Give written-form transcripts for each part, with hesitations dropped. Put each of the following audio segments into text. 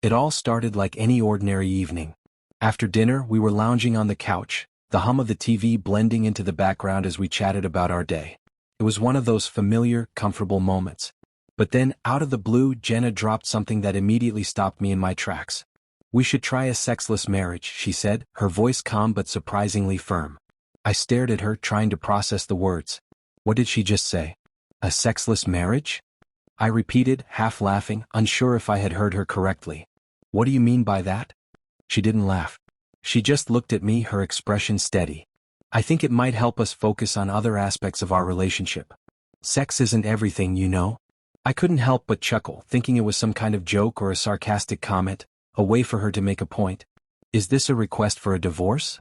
It all started like any ordinary evening. After dinner, we were lounging on the couch, the hum of the TV blending into the background as we chatted about our day. It was one of those familiar, comfortable moments. But then, out of the blue, Jenna dropped something that immediately stopped me in my tracks. "We should try a sexless marriage," she said, her voice calm but surprisingly firm. I stared at her, trying to process the words. What did she just say? A sexless marriage? I repeated, half laughing, unsure if I had heard her correctly. What do you mean by that? She didn't laugh. She just looked at me, her expression steady. I think it might help us focus on other aspects of our relationship. Sex isn't everything, you know. I couldn't help but chuckle, thinking it was some kind of joke or a sarcastic comment, a way for her to make a point. Is this a request for a divorce?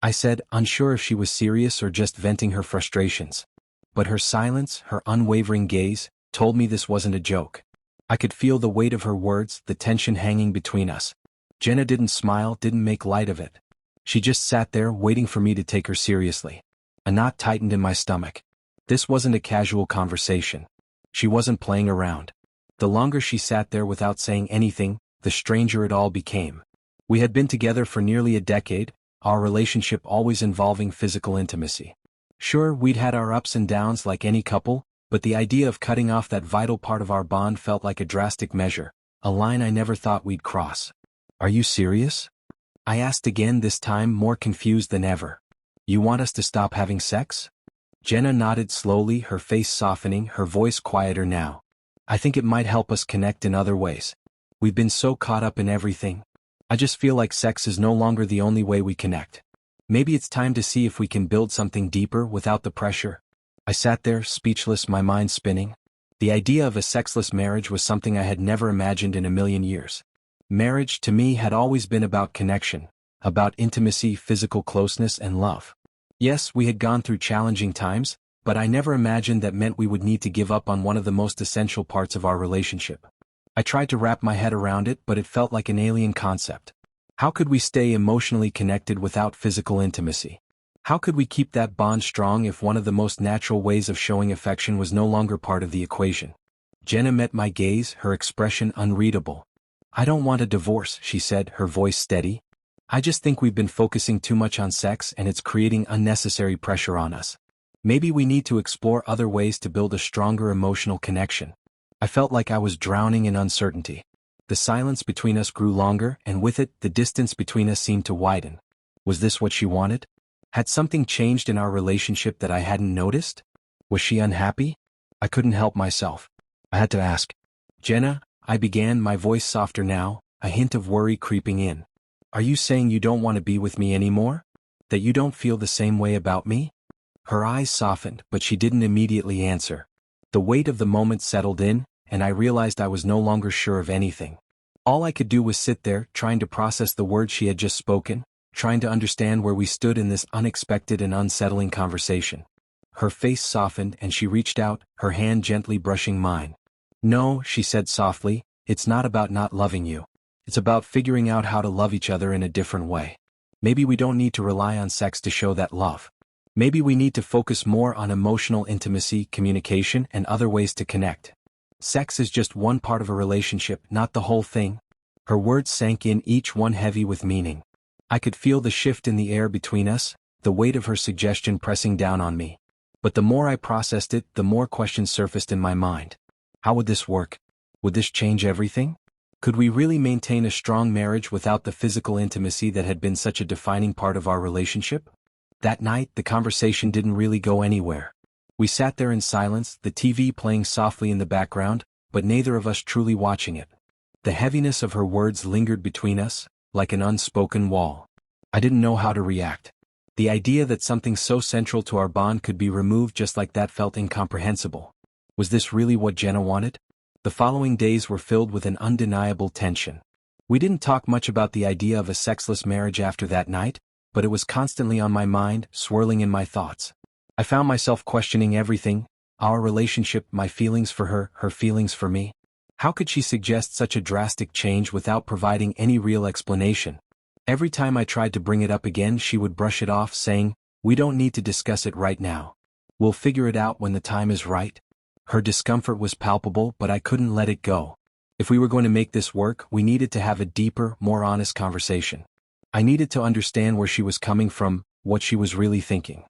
I said, unsure if she was serious or just venting her frustrations. But her silence, her unwavering gaze, told me this wasn't a joke. I could feel the weight of her words, the tension hanging between us. Jenna didn't smile, didn't make light of it. She just sat there, waiting for me to take her seriously. A knot tightened in my stomach. This wasn't a casual conversation. She wasn't playing around. The longer she sat there without saying anything, the stranger it all became. We had been together for nearly a decade, our relationship always involving physical intimacy. Sure, we'd had our ups and downs like any couple, but the idea of cutting off that vital part of our bond felt like a drastic measure, a line I never thought we'd cross. Are you serious? I asked again, this time more confused than ever. You want us to stop having sex? Jenna nodded slowly, her face softening, her voice quieter now. I think it might help us connect in other ways. We've been so caught up in everything. I just feel like sex is no longer the only way we connect. Maybe it's time to see if we can build something deeper without the pressure. I sat there, speechless, my mind spinning. The idea of a sexless marriage was something I had never imagined in a million years. Marriage, to me, had always been about connection, about intimacy, physical closeness, and love. Yes, we had gone through challenging times, but I never imagined that meant we would need to give up on one of the most essential parts of our relationship. I tried to wrap my head around it, but it felt like an alien concept. How could we stay emotionally connected without physical intimacy? How could we keep that bond strong if one of the most natural ways of showing affection was no longer part of the equation? Jenna met my gaze, her expression unreadable. I don't want a divorce, she said, her voice steady. I just think we've been focusing too much on sex and it's creating unnecessary pressure on us. Maybe we need to explore other ways to build a stronger emotional connection. I felt like I was drowning in uncertainty. The silence between us grew longer, and with it, the distance between us seemed to widen. Was this what she wanted? Had something changed in our relationship that I hadn't noticed? Was she unhappy? I couldn't help myself. I had to ask. Jenna, I began, my voice softer now, a hint of worry creeping in. Are you saying you don't want to be with me anymore? That you don't feel the same way about me? Her eyes softened, but she didn't immediately answer. The weight of the moment settled in, and I realized I was no longer sure of anything. All I could do was sit there, trying to process the words she had just spoken, trying to understand where we stood in this unexpected and unsettling conversation. Her face softened and she reached out, her hand gently brushing mine. No, she said softly, it's not about not loving you. It's about figuring out how to love each other in a different way. Maybe we don't need to rely on sex to show that love. Maybe we need to focus more on emotional intimacy, communication, and other ways to connect. Sex is just one part of a relationship, not the whole thing. Her words sank in, each one heavy with meaning. I could feel the shift in the air between us, the weight of her suggestion pressing down on me. But the more I processed it, the more questions surfaced in my mind. How would this work? Would this change everything? Could we really maintain a strong marriage without the physical intimacy that had been such a defining part of our relationship? That night, the conversation didn't really go anywhere. We sat there in silence, the TV playing softly in the background, but neither of us truly watching it. The heaviness of her words lingered between us, like an unspoken wall. I didn't know how to react. The idea that something so central to our bond could be removed just like that felt incomprehensible. Was this really what Jenna wanted? The following days were filled with an undeniable tension. We didn't talk much about the idea of a sexless marriage after that night, but it was constantly on my mind, swirling in my thoughts. I found myself questioning everything, our relationship, my feelings for her, her feelings for me. How could she suggest such a drastic change without providing any real explanation? Every time I tried to bring it up again, she would brush it off, saying, "We don't need to discuss it right now. We'll figure it out when the time is right." Her discomfort was palpable, but I couldn't let it go. If we were going to make this work, we needed to have a deeper, more honest conversation. I needed to understand where she was coming from, what she was really thinking.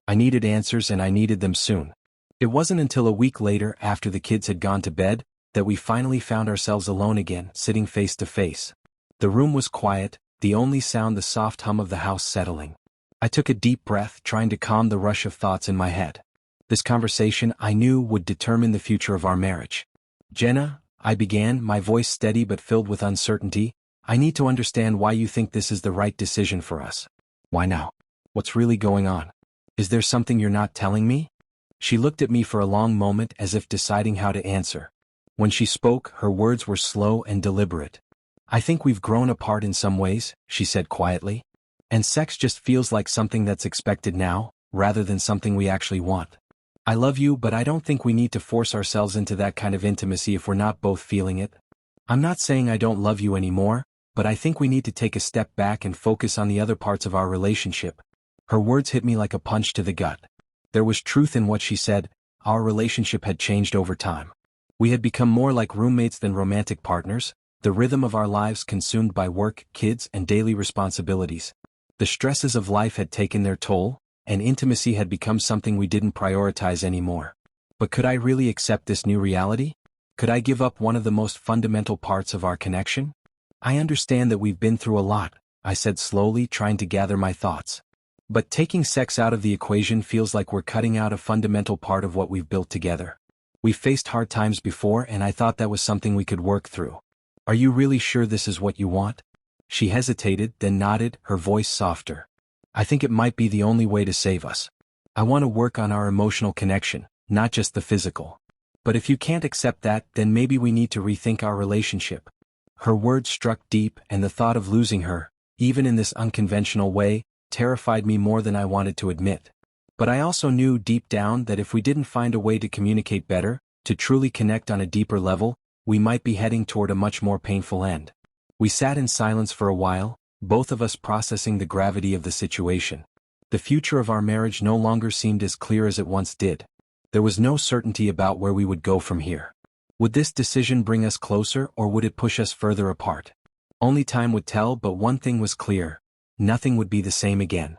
I needed answers and I needed them soon. It wasn't until a week later, after the kids had gone to bed, that we finally found ourselves alone again, sitting face to face. The room was quiet, the only sound the soft hum of the house settling. I took a deep breath, trying to calm the rush of thoughts in my head. This conversation, I knew, would determine the future of our marriage. Jenna, I began, my voice steady but filled with uncertainty, I need to understand why you think this is the right decision for us. Why now? What's really going on? Is there something you're not telling me? She looked at me for a long moment as if deciding how to answer. When she spoke, her words were slow and deliberate. I think we've grown apart in some ways, she said quietly. And sex just feels like something that's expected now, rather than something we actually want. I love you, but I don't think we need to force ourselves into that kind of intimacy if we're not both feeling it. I'm not saying I don't love you anymore, but I think we need to take a step back and focus on the other parts of our relationship. Her words hit me like a punch to the gut. There was truth in what she said. Our relationship had changed over time. We had become more like roommates than romantic partners, the rhythm of our lives consumed by work, kids, and daily responsibilities. The stresses of life had taken their toll, and intimacy had become something we didn't prioritize anymore. But could I really accept this new reality? Could I give up one of the most fundamental parts of our connection? I understand that we've been through a lot, I said slowly, trying to gather my thoughts. But taking sex out of the equation feels like we're cutting out a fundamental part of what we've built together. We've faced hard times before, and I thought that was something we could work through. Are you really sure this is what you want? She hesitated, then nodded, her voice softer. I think it might be the only way to save us. I want to work on our emotional connection, not just the physical. But if you can't accept that, then maybe we need to rethink our relationship. Her words struck deep, and the thought of losing her, even in this unconventional way, terrified me more than I wanted to admit. But I also knew deep down that if we didn't find a way to communicate better, to truly connect on a deeper level, we might be heading toward a much more painful end. We sat in silence for a while, both of us processing the gravity of the situation. The future of our marriage no longer seemed as clear as it once did. There was no certainty about where we would go from here. Would this decision bring us closer, or would it push us further apart? Only time would tell, but one thing was clear. Nothing would be the same again.